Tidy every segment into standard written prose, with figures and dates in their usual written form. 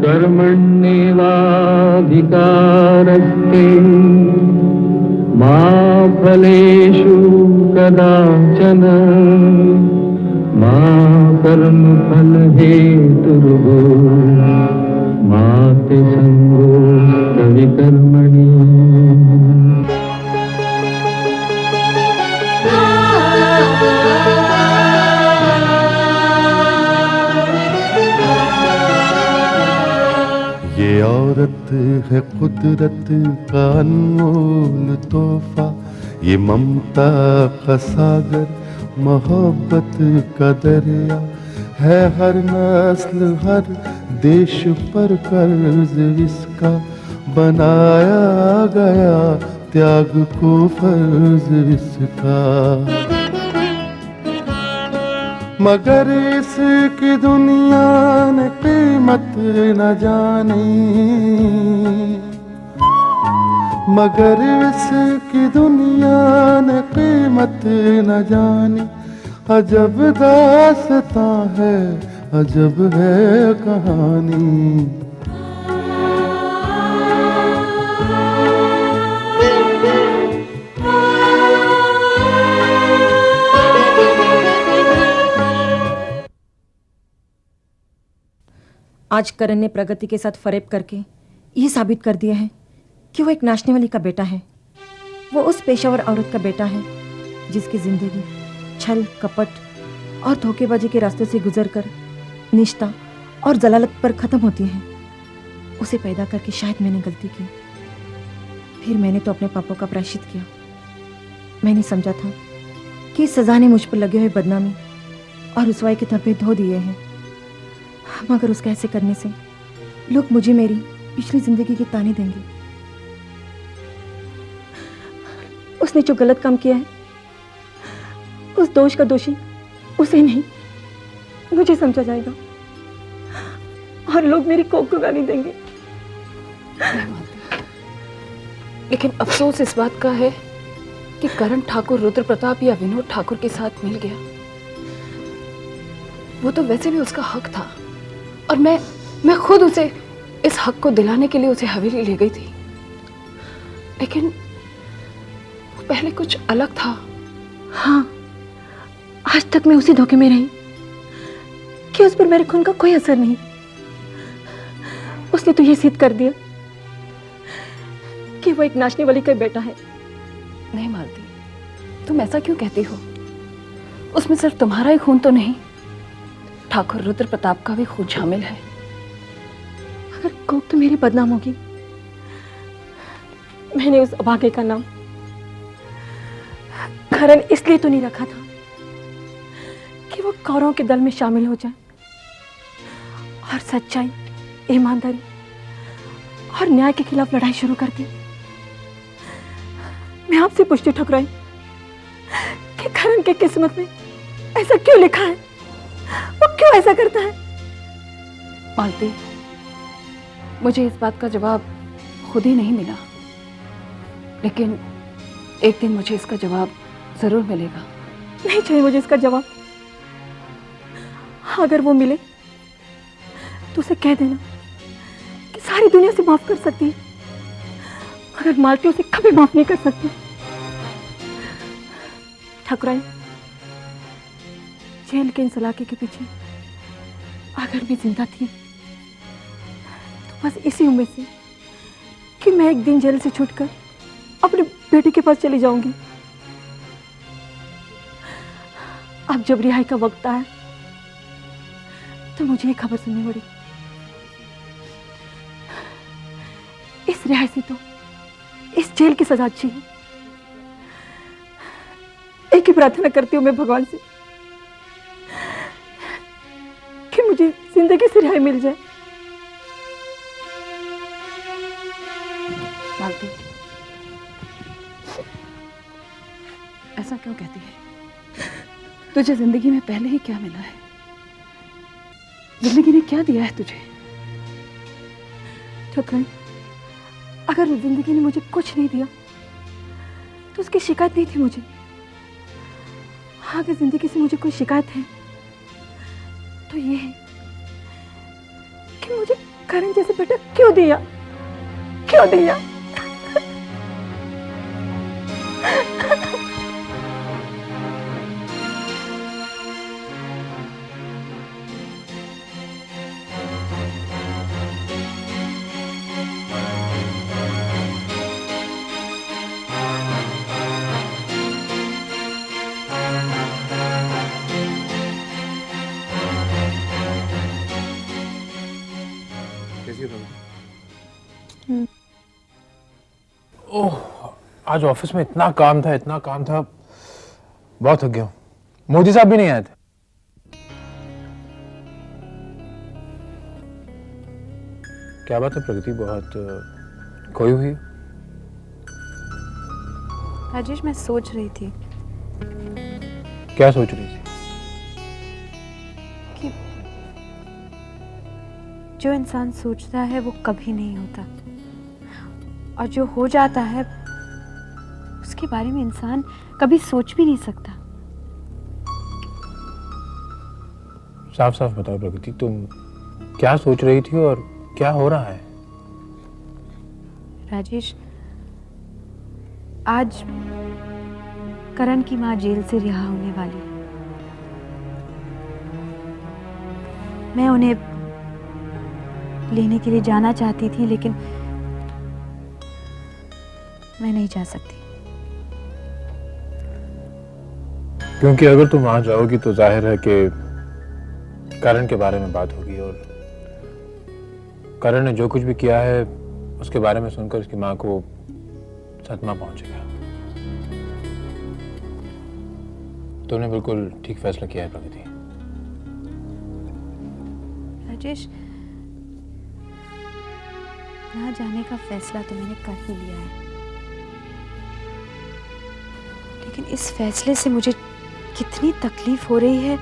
कर्मण्येवाधिकारस्ते मा फलेषु कदाचन मा कर्मफलहेतुर्भूः मा ते संगोऽस्त्वविकर्मणि। ये औरत है कुदरत का अनमोल तोहफा, ये ममता का सागर, मोहब्बत का दरिया है। हर नस्ल हर देश पर कर्ज इसका बनाया गया, त्याग को फर्ज इसका। मगर इसकी दुनिया ने कीमत न जानी, मगर इसकी दुनिया ने कीमत न जानी। अजब दास्तां है, अजब है कहानी। आज करण ने प्रगति के साथ फरेब करके ये साबित कर दिया है कि वो एक नाचने वाली का बेटा है। वो उस पेशावर औरत का बेटा है जिसकी जिंदगी छल कपट और धोखेबाजी के रास्ते से गुजरकर निष्ठा और जलालत पर खत्म होती है। उसे पैदा करके शायद मैंने गलती की, फिर मैंने तो अपने पापों का प्रायश्चित किया। मैंने समझा था कि इस सजा ने मुझ पर लगे हुए बदनामी और रुसवाई के धब्बे धो दिए हैं, मगर उसके ऐसे करने से लोग मुझे मेरी पिछली जिंदगी की ताने देंगे। उसने जो गलत काम किया है उस दोष का दोषी उसे नहीं मुझे समझा जाएगा और लोग मेरी कोख को गाली देंगे। लेकिन अफसोस इस बात का है कि करण ठाकुर रुद्र प्रताप या विनोद ठाकुर के साथ मिल गया। वो तो वैसे भी उसका हक था और मैं खुद उसे इस हक को दिलाने के लिए उसे हवेली ले गई थी। लेकिन वो पहले कुछ अलग था। हाँ, आज तक मैं उसी धोखे में रही कि उस पर मेरे खून का कोई असर नहीं। उसने तो ये सिद्ध कर दिया कि वो एक नाचने वाली का बेटा है। नहीं मालती, तुम ऐसा क्यों कहती हो? उसमें सिर्फ तुम्हारा ही खून तो नहीं, ठाकुर रुद्र प्रताप का भी खून शामिल है। अगर कोक तो मेरी बदनाम होगी। मैंने उस अभागे का नाम करण इसलिए तो नहीं रखा था कि वो कौरवों के दल में शामिल हो जाए और सच्चाई, ईमानदारी और न्याय के खिलाफ लड़ाई शुरू कर दी। मैं आपसे पूछती ठकुराई कि करण की किस्मत में ऐसा क्यों लिखा है? वो क्यों ऐसा करता है? मालती, मुझे इस बात का जवाब खुद ही नहीं मिला, लेकिन एक दिन मुझे इसका जवाब जरूर मिलेगा। नहीं चाहिए मुझे इसका जवाब। अगर वो मिले तो उसे कह देना कि सारी दुनिया से माफ कर सकती है, मगर मालती उसे कभी माफ नहीं कर सकती। ठाकुराई, जेल के इन सलाखे के पीछे अगर मैं जिंदा थी तो बस इसी उम्मीद से कि मैं एक दिन जेल से छूटकर अपने बेटे के पास चली जाऊंगी। अब जब रिहाई का वक्त आया तो मुझे ये खबर सुननी पड़ी। इस रिहाई से तो इस जेल की सजा अच्छी है। एक ही प्रार्थना करती हूँ मैं भगवान से कि मुझे जिंदगी से रिहाई मिल जाए। मालती, ऐसा क्यों कहती है? तुझे जिंदगी में पहले ही क्या मिला है? जिंदगी ने क्या दिया है तुझे? ठकुराई, अगर जिंदगी ने मुझे कुछ नहीं दिया तो उसकी शिकायत नहीं थी मुझे। हाँ, अगर जिंदगी से मुझे कोई शिकायत है तो ये है कि मुझे करण जैसे बेटा क्यों दिया, क्यों दिया? ओह, आज ऑफिस में इतना काम था, इतना काम था, बहुत थक गया हूं। मोदी साहब भी नहीं आए थे। क्या बात है प्रगति, बहुत खोई हुई? राजेश, मैं सोच रही थी क्या सोच रही थी? कि जो इंसान सोचता है वो कभी नहीं होता, और जो हो जाता है उसके बारे में इंसान कभी सोच भी नहीं सकता। साफ साफ बताओ प्रगति, तुम क्या सोच रही थी और क्या हो रहा है? राजेश, आज करण की मां जेल से रिहा होने वाली है। मैं उन्हें लेने के लिए जाना चाहती थी, लेकिन मैं नहीं जा सकती। क्योंकि अगर तुम वहां जाओगी तो जाहिर है कि करण के बारे में बात होगी, और करण ने जो कुछ भी किया है उसके बारे में सुनकर उसकी मां को सदमा पहुंचेगा। तुमने बिल्कुल ठीक फैसला किया है प्रगति। राजेश, ना जाने का फैसला तो मैंने कर ही लिया है, लेकिन इस फैसले से मुझे कितनी तकलीफ हो रही है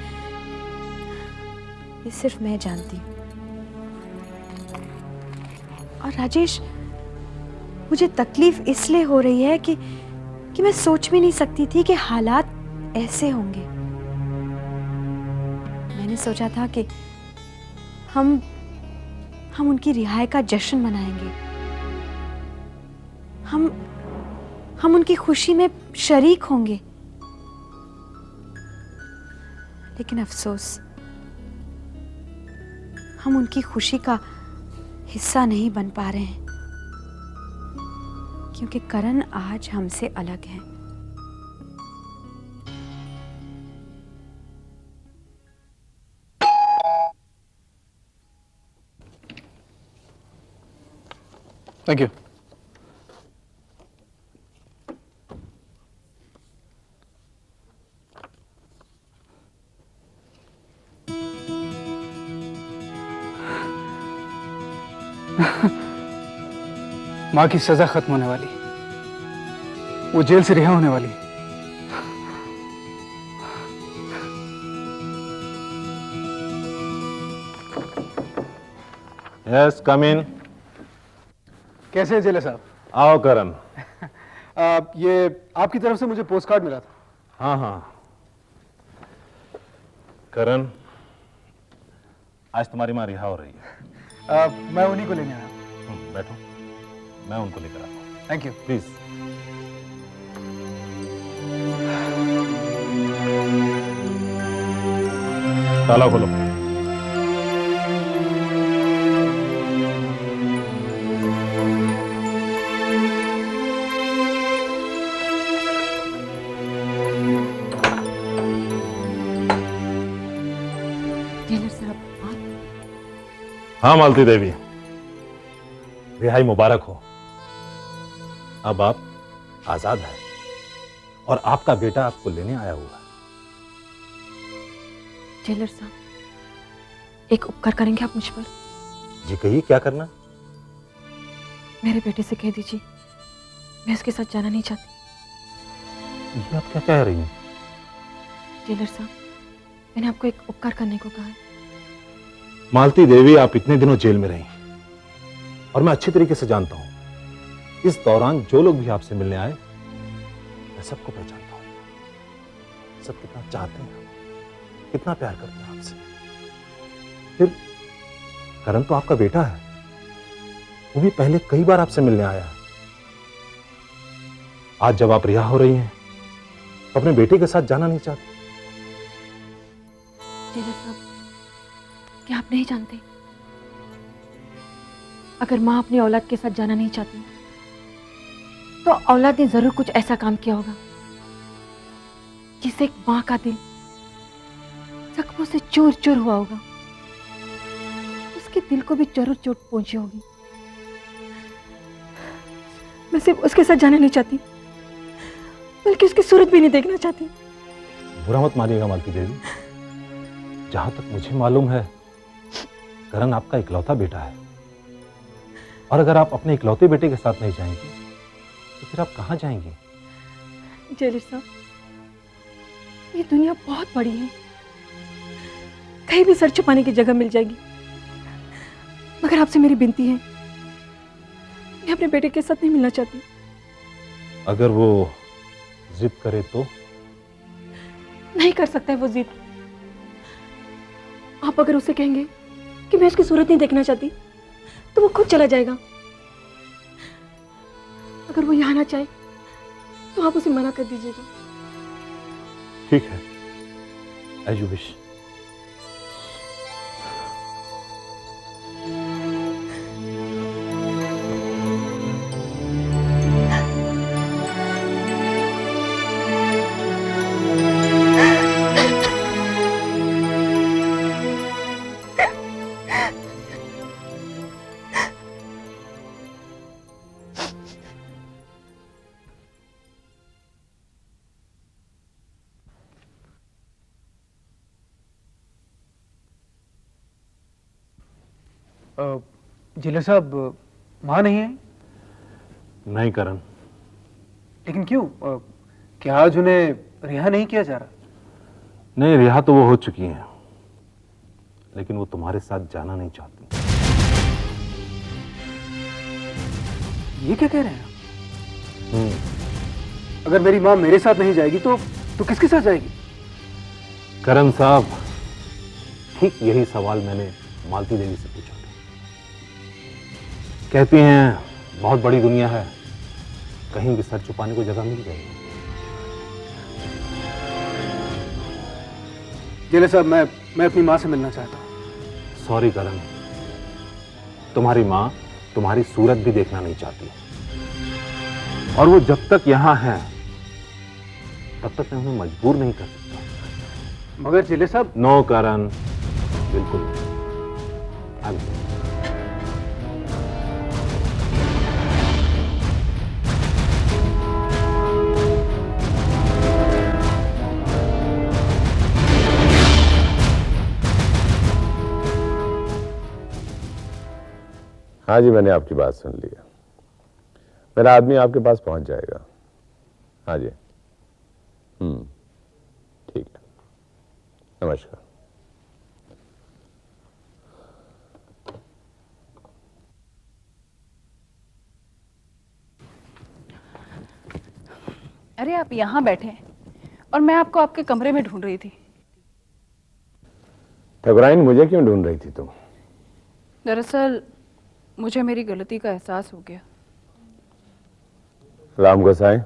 ये सिर्फ मैं जानती हूँ। और राजेश, मुझे तकलीफ इसलिए हो रही है कि मैं सोच भी नहीं सकती थी कि हालात ऐसे होंगे। मैंने सोचा था कि हम उनकी रिहाई का जश्न मनाएंगे, हम उनकी खुशी में शरीक होंगे, लेकिन अफसोस हम उनकी खुशी का हिस्सा नहीं बन पा रहे हैं, क्योंकि करण आज हमसे अलग है। Thank you. माँ की सजा खत्म होने वाली, वो जेल से रिहा होने वाली। यस, कम इन। कैसे है जेलर साहब? आओ करण। ये आपकी तरफ से मुझे पोस्ट कार्ड मिला था। हाँ हाँ करण, आज तुम्हारी माँ रिहा हो रही है। मैं उन्हीं को लेने आया हूँ। बैठो, मैं उनको लेकर आता हूँ। Thank you. प्लीज। ताला खोलो। जेलर साहब, आप? हाँ मालती देवी, रिहाई मुबारक हो। अब आप आजाद हैं और आपका बेटा आपको लेने आया हुआ है। जेलर साहब, एक उपकार करेंगे आप मुझ पर? जी कहिए, क्या करना? मेरे बेटे से कह दीजिए मैं उसके साथ जाना नहीं चाहती। ये आप क्या कह रही हैं? जेलर साहब, मैंने आपको एक उपकार करने को कहा है। मालती देवी, आप इतने दिनों जेल में रही और मैं अच्छी तरीके से जानता हूं, इस दौरान जो लोग भी आपसे मिलने आए मैं सबको पहचानता हूं। सब कितना चाहते हैं, कितना प्यार करते हैं आपसे। फिर करण तो आपका बेटा है, वो भी पहले कई बार आपसे मिलने आया है। आज जब आप रिहा हो रही हैं तो अपने बेटे के साथ जाना नहीं चाहती? जेलर साहब, क्या आप नहीं जानते, अगर माँ अपनी औलाद के साथ जाना नहीं चाहती तो औलाद ने जरूर कुछ ऐसा काम किया होगा जिससे एक माँ का दिल जख्मों से चूर चूर हुआ होगा। उसके दिल को भी जरूर चोट पहुंची होगी। मैं सिर्फ उसके साथ जाना नहीं चाहती, बल्कि उसकी सूरत भी नहीं देखना चाहती। बुरा मत मानिएगा मालती देवी, जहां तक मुझे मालूम है करण आपका इकलौता बेटा है, और अगर आप अपने इकलौते बेटे के साथ नहीं जाएंगी तो फिर आप कहां जाएंगी? जेलर साहब, ये दुनिया बहुत बड़ी है, कहीं भी सर छुपाने की जगह मिल जाएगी, मगर आपसे मेरी विनती है, मैं अपने बेटे के साथ नहीं मिलना चाहती। अगर वो जिद करे तो? नहीं कर सकता है वो जिद। आप अगर उसे कहेंगे कि मैं उसकी सूरत नहीं देखना चाहती तो वो खुद चला जाएगा। अगर वो यहाँ ना चाहे तो आप उसे मना कर दीजिएगा। ठीक है, एज यू विश। जेलर साहब, माँ नहीं है? नहीं करण। लेकिन क्यों? क्या आज उन्हें रिहा नहीं किया जा रहा? नहीं, रिहा तो वो हो चुकी हैं, लेकिन वो तुम्हारे साथ जाना नहीं चाहती। ये क्या कह रहे हैं? अगर मेरी माँ मेरे साथ नहीं जाएगी तो किसके साथ जाएगी? करण साहब, ठीक यही सवाल मैंने मालती देवी से पूछा था। कहती हैं बहुत बड़ी दुनिया है, कहीं भी सर छुपाने को जगह मिल जाएगी। जेलर साहब, मैं अपनी माँ से मिलना चाहता हूँ। सॉरी करण, तुम्हारी माँ तुम्हारी सूरत भी देखना नहीं चाहती, और वो जब तक यहां है तब तक मैं उन्हें मजबूर नहीं कर सकता। मगर जेलर साहब। नो करण, बिल्कुल नहीं। हाँ जी, मैंने आपकी बात सुन लिया। मेरा आदमी आपके पास पहुंच जाएगा। हाँ जी, ठीक है, नमस्कार। अरे आप यहाँ बैठे और मैं आपको आपके कमरे में ढूंढ रही थी। ठकुराइन, मुझे क्यों ढूंढ रही थी तुम? दरअसल मुझे मेरी गलती का एहसास हो गया। राम गोसाई,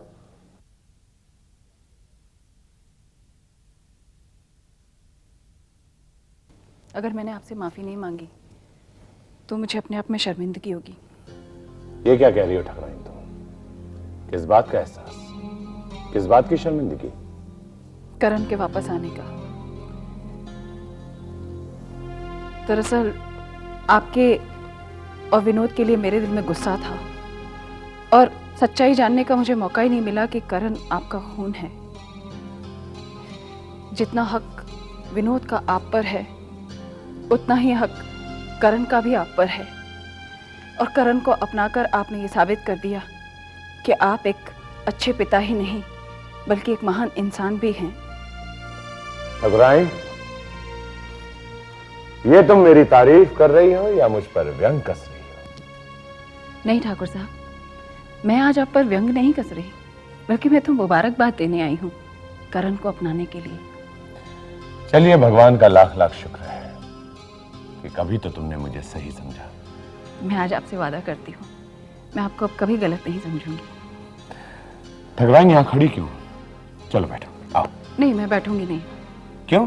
अगर मैंने आपसे माफी नहीं मांगी तो मुझे अपने आप में शर्मिंदगी होगी। ये क्या कह रही हो ठकुराइन तुम? किस बात का एहसास, किस बात की शर्मिंदगी? करण के वापस आने का। दरअसल आपके और विनोद के लिए मेरे दिल में गुस्सा था, और सच्चाई जानने का मुझे मौका ही नहीं मिला कि करण आपका खून है। जितना हक विनोद का आप पर है, उतना ही हक करण का भी आप पर है, और करण को अपनाकर आपने ये साबित कर दिया कि आप एक अच्छे पिता ही नहीं बल्कि एक महान इंसान भी हैं। ठकुराइन, ये तुम मेरी तारीफ कर रही हो या मुझ पर व्यंग कस रही हो? नहीं ठाकुर साहब, मैं आज आप पर व्यंग नहीं कस रही, बल्कि मैं तो मुबारकबाद देने आई हूँ करण को अपनाने के लिए। चलिए, भगवान का लाख लाख शुक्र है कि कभी तो तुमने मुझे सही समझा। मैं आज आपसे वादा करती हूँ, मैं आपको अब कभी गलत नहीं समझूंगी। ठकराइन यहाँ खड़ी क्यों? चलो बैठो, आओ। नहीं, मैं बैठूंगी नहीं। क्यों?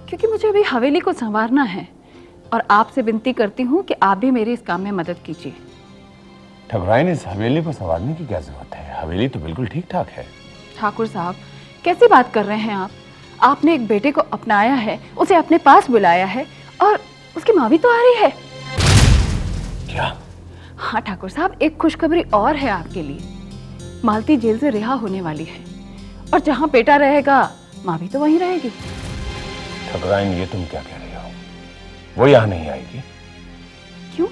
क्योंकि मुझे अभी हवेली को संवारना है और आपसे विनती करती हूँ कि आप भी मेरे इस काम में मदद कीजिए। ठकुराइन, इस हवेली को संवारने की क्या जरूरत है? हवेली तो बिल्कुल ठीक ठाक है। ठाकुर साहब, कैसी बात कर रहे हैं आप? आपने एक बेटे को अपनाया है, उसे अपने पास बुलाया है और उसकी माँ भी तो आ रही है। क्या? हाँ ठाकुर साहब, एक खुशखबरी और है आपके लिए। मालती जेल से रिहा होने वाली है और जहाँ बेटा रहेगा माँ भी तो वहीं रहेगी। ठकुराइन, ये तुम क्या कह रही हो? वो यहाँ नहीं आएगी। क्यों?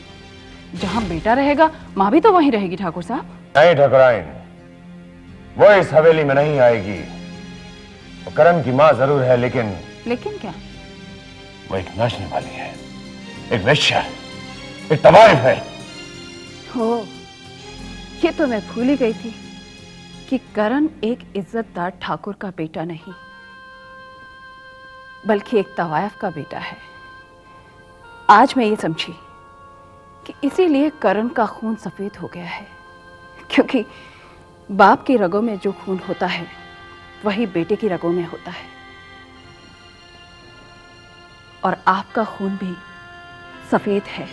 जहाँ बेटा रहेगा माँ भी तो वहीं रहेगी ठाकुर साहब। नहीं ठकुराइन, वो इस हवेली में नहीं आएगी। वो करण की माँ जरूर है, लेकिन क्या? वो एक नाचने वाली है, एक वेश्या है, एक तवाइफ है। हो, ये तो मैं भूल ही गई थी कि करण एक इज्जतदार ठाकुर का बेटा नहीं बल्कि एक तवायफ का बेटा है। आज मैं ये समझी कि इसीलिए करण का खून सफेद हो गया है, क्योंकि बाप की रगों में जो खून होता है वही बेटे की रगों में होता है। और आपका खून भी सफेद है।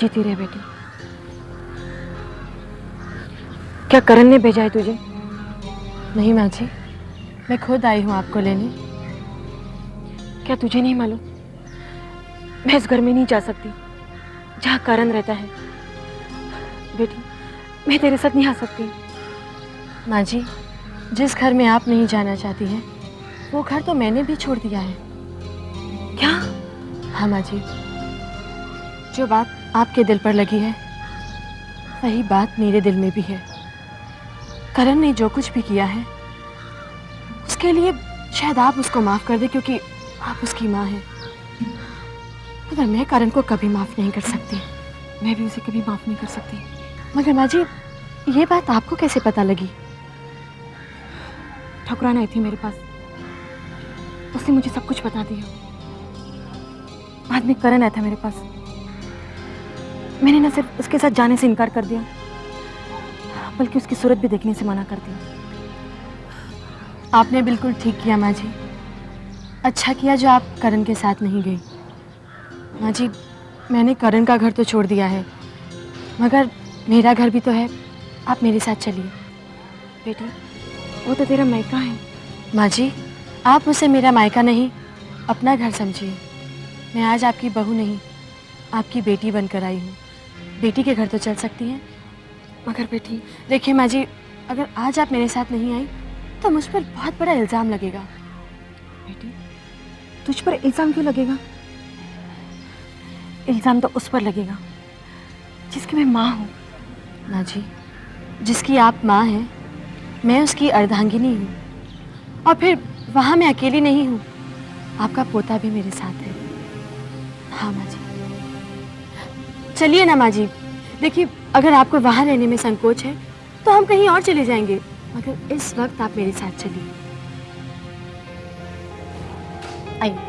जीती रहे बेटी। क्या करण ने भेजा है तुझे? नहीं माँ जी, मैं खुद आई हूँ आपको लेने। क्या तुझे नहीं मालूम? मैं इस घर में नहीं जा सकती जहाँ करण रहता है। बेटी, मैं तेरे साथ नहीं आ सकती। माँ जी, जिस घर में आप नहीं जाना चाहती हैं, वो घर तो मैंने भी छोड़ दिया है। क्या? हाँ माँ जी, जो बात आपके दिल पर लगी है वही बात मेरे दिल में भी है। करण ने जो कुछ भी किया है उसके लिए शायद आप उसको माफ कर दे, क्योंकि आप उसकी माँ हैं। मगर मैं करण को कभी माफ नहीं कर सकती। मैं भी उसे कभी माफ नहीं कर सकती। मगर माँ जी, ये बात आपको कैसे पता लगी? ठकुराइन आई थी मेरे पास, उसने मुझे सब कुछ बता दिया। बाद में करण आया था मेरे पास, मैंने न सिर्फ उसके साथ जाने से इनकार कर दिया बल्कि उसकी सूरत भी देखने से मना कर दिया। आपने बिल्कुल ठीक किया माँ जी। अच्छा किया जो आप करण के साथ नहीं गई। माँ जी, मैंने करण का घर तो छोड़ दिया है, मगर मेरा घर भी तो है। आप मेरे साथ चलिए। बेटी, वो तो तेरा मायका है। माँ जी, आप उसे मेरा मायका नहीं, अपना घर समझिए। मैं आज आपकी बहू नहीं, आपकी बेटी बनकर आई हूँ। बेटी के घर तो चल सकती हैं। मगर बेटी, देखिए माँ जी, अगर आज आप मेरे साथ नहीं आई तो मुझ पर बहुत बड़ा इल्ज़ाम लगेगा। बेटी, तुझ पर इल्ज़ाम क्यों लगेगा? इल्ज़ाम तो उस पर लगेगा जिसकी मैं माँ हूँ। माँ जी, जिसकी आप माँ हैं, मैं उसकी अर्धांगिनी हूँ। और फिर वहाँ मैं अकेली नहीं हूँ, आपका पोता भी मेरे साथ है। हाँ माँ जी, चलिए ना माँ जी। देखिए, अगर आपको वहाँ रहने में संकोच है तो हम कहीं और चले जाएंगे, मगर इस वक्त आप मेरे साथ चलिए। आइए।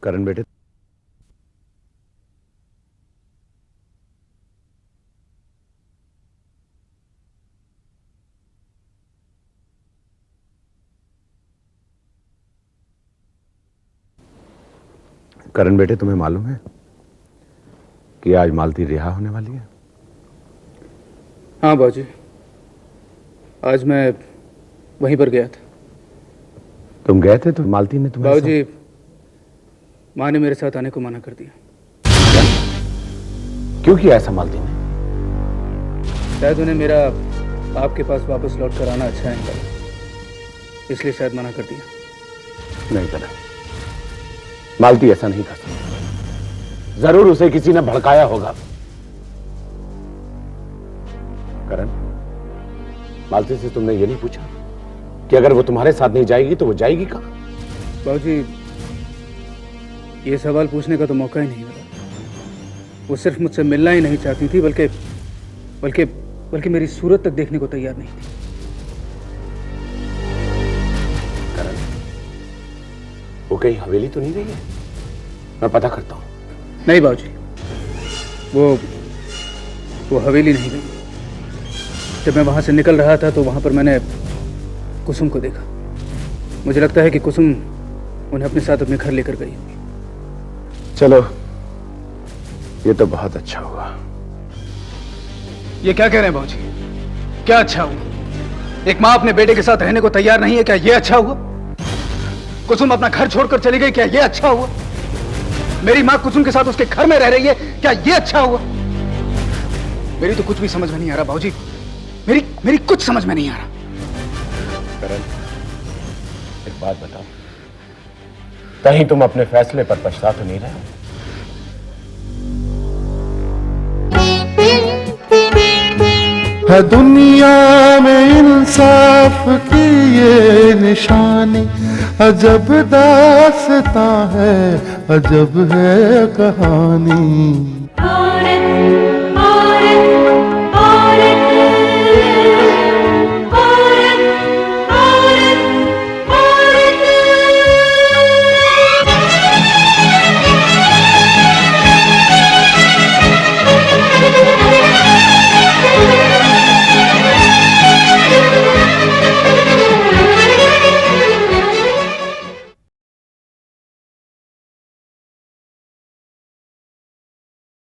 करण बेटे, करण बेटे, तुम्हें मालूम है कि आज मालती रिहा होने वाली है? हाँ बाबूजी, आज मैं वहीं पर गया था। तुम गए थे तो मालती ने तुम्हें बाबूजी, माँ ने मेरे साथ आने को मना कर दिया। क्यों किया ऐसा मालती ने? शायद उन्हें मेरा आपके पास वापस लौट कर आना अच्छा नहीं लगा, इसलिए शायद मना कर दिया। नहीं करा, मालती ऐसा नहीं कर सकती। जरूर उसे किसी ने भड़काया होगा। करण, मालती से तुमने ये नहीं पूछा कि अगर वो तुम्हारे साथ नहीं जाएगी तो वो जाएगी कहां? बाबूजी, ये सवाल पूछने का तो मौका ही नहीं मिला। वो सिर्फ मुझसे मिलना ही नहीं चाहती थी, बल्कि बल्कि बल्कि मेरी सूरत तक देखने को तैयार नहीं थी। करण, वो कहीं हवेली तो नहीं गई है? मैं पता करता हूं। नहीं बाबूजी, वो हवेली नहीं गई। जब मैं वहां से निकल रहा था तो वहां पर मैंने कुसुम को देखा। मुझे लगता है कि कुसुम उन्हें अपने साथ अपने घर लेकर गई होगी। चलो, ये तो बहुत अच्छा हुआ। ये क्या कह रहे हैं बाबूजी? क्या अच्छा हुआ? एक माँ अपने बेटे के साथ रहने को तैयार नहीं है, क्या ये अच्छा हुआ? कुसुम अपना घर छोड़कर चली गई, क्या ये अच्छा हुआ? मेरी माँ कुसुम के साथ उसके घर में रह रही है, क्या ये अच्छा हुआ? मेरी तो कुछ भी समझ में नहीं आ रहा बाबूजी, मेरी कुछ समझ में नहीं आ रहा। करण, एक बात बताओ, कहीं तुम अपने फैसले पर पछता तो नहीं रहे? है दुनिया में इंसाफ की ये निशानी, अजब दास्तां है, अजब है कहानी।